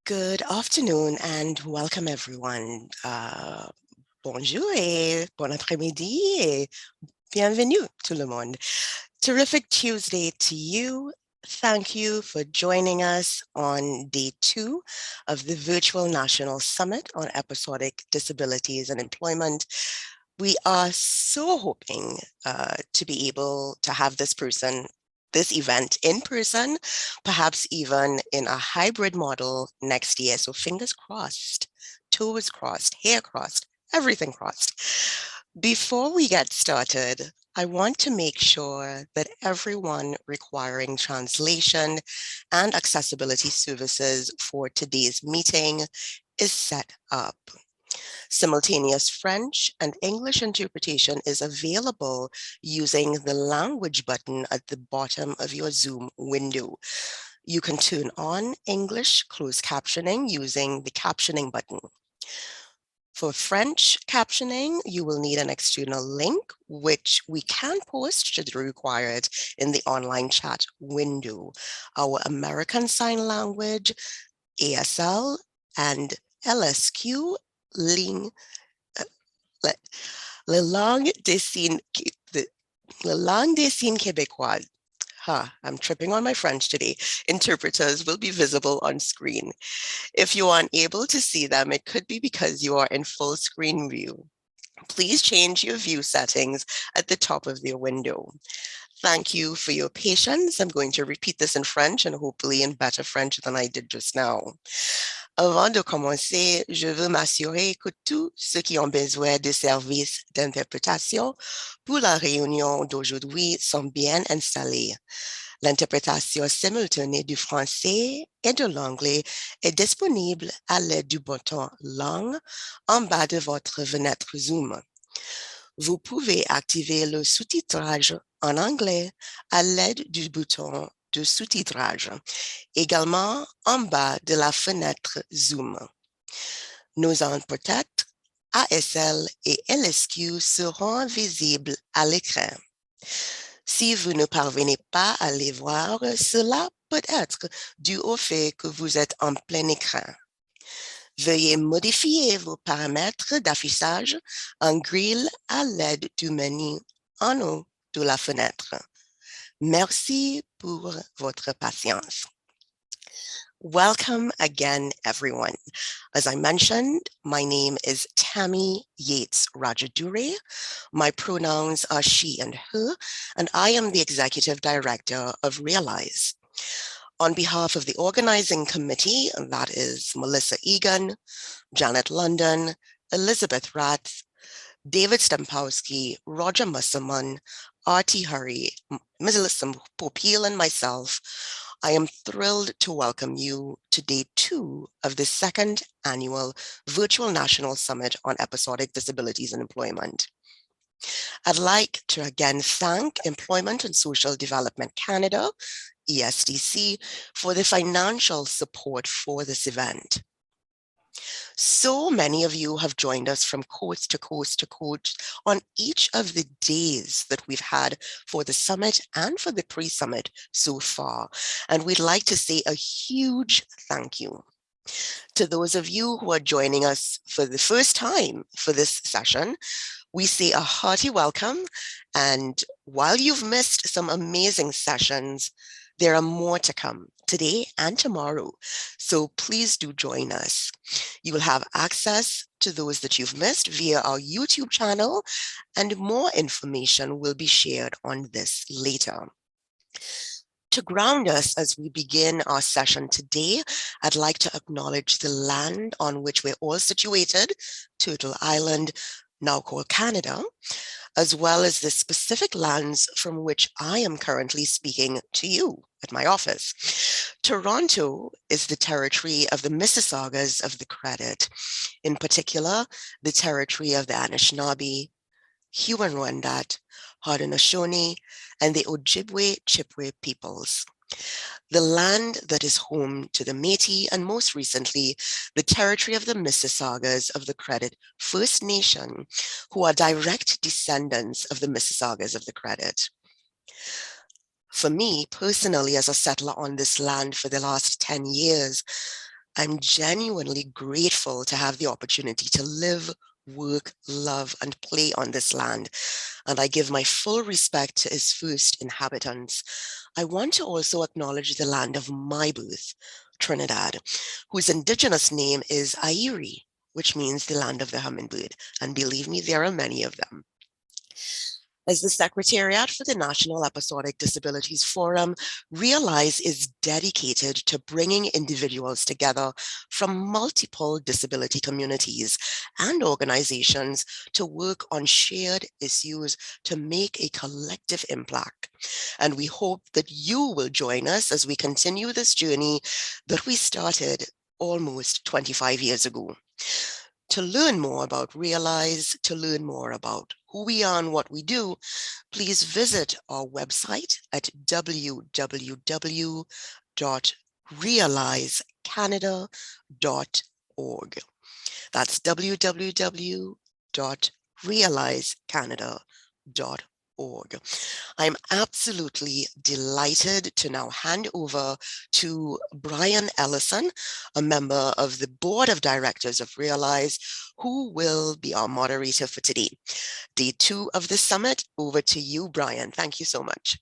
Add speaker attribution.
Speaker 1: Good afternoon and welcome everyone. Bonjour et bon après-midi et bienvenue tout le monde. Terrific Tuesday to you. Thank you for joining us on day 2 of the Virtual National Summit on Episodic Disabilities and Employment. We are so hoping to be able to have this event in person, perhaps even in a hybrid model next year. So fingers crossed, toes crossed, hair crossed, everything crossed. Before we get started, I want to make sure that everyone requiring translation and accessibility services for today's meeting is set up. Simultaneous French and English interpretation is available using the language button at the bottom of your Zoom window. You can turn on English closed captioning using the captioning button. For French captioning, you will need an external link, which we can post should you require it in the online chat window. Our American Sign Language, ASL, and LSQ link Le langue des signes québécoise. I'm tripping on my French today. Interpreters will be visible on screen. If you are unable to see them, it could be because you are in full screen view. Please change your view settings at the top of your window. Thank you for your patience. I'm going to repeat this in French and hopefully in better French than I did just now. Avant de commencer, je veux m'assurer que tous ceux qui ont besoin de services d'interprétation pour la réunion d'aujourd'hui sont bien installés. L'interprétation simultanée du français et de l'anglais est disponible à l'aide du bouton Langue en bas de votre fenêtre Zoom. Vous pouvez activer le sous-titrage en anglais à l'aide du bouton de sous-titrage, également en bas de la fenêtre Zoom. Nos interprètes ASL et LSQ seront visibles à l'écran. Si vous ne parvenez pas à les voir, cela peut être dû au fait que vous êtes en plein écran. Veuillez modifier vos paramètres d'affichage en grille à l'aide du menu en haut de la fenêtre. Merci pour votre patience. Welcome again, everyone. As I mentioned, my name is Tammy Yates Rajadure. My pronouns are she and her, and I am the Executive Director of Realize. On behalf of the organizing committee, that is Melissa Egan, Janet London, Elizabeth Rath, David Stempowski, Roger Musselman, R.T. Hurry, Melissa Popiel, and myself, I am thrilled to welcome you to day 2 of the second annual Virtual National Summit on Episodic Disabilities and Employment. I'd like to again thank Employment and Social Development Canada, ESDC, for the financial support for this event. So many of you have joined us from coast to coast to coast on each of the days that we've had for the summit and for the pre-summit so far. And we'd like to say a huge thank you. To those of you who are joining us for the first time for this session, we say a hearty welcome. And while you've missed some amazing sessions, there are more to come today and tomorrow. So please do join us. You will have access to those that you've missed via our YouTube channel, and more information will be shared on this later. To ground us as we begin our session today, I'd like to acknowledge the land on which we're all situated, Turtle Island, now called Canada, as well as the specific lands from which I am currently speaking to you at my office. Toronto is the territory of the Mississaugas of the Credit, in particular, the territory of the Anishinaabe, Huron-Wendat, Haudenosaunee, and the Ojibwe-Chippewa peoples. The land that is home to the Métis and most recently, the territory of the Mississaugas of the Credit First Nation, who are direct descendants of the Mississaugas of the Credit. For me, personally, as a settler on this land for the last 10 years, I'm genuinely grateful to have the opportunity to live, work, love, and play on this land, and I give my full respect to its first inhabitants. I want to also acknowledge the land of my birth, Trinidad, whose indigenous name is Airi, which means the land of the hummingbird. And believe me, there are many of them. As the Secretariat for the National Episodic Disabilities Forum, Realize is dedicated to bringing individuals together from multiple disability communities and organizations to work on shared issues to make a collective impact. And we hope that you will join us as we continue this journey that we started almost 25 years ago. To learn more about Realize, to learn more about who we are and what we do, please visit our website at www.realizecanada.org. That's www.realizecanada.org. I'm absolutely delighted to now hand over to Brian Ellison, a member of the Board of Directors of Realize, who will be our moderator for today. Day 2 of the summit. Over to you, Brian. Thank you so much.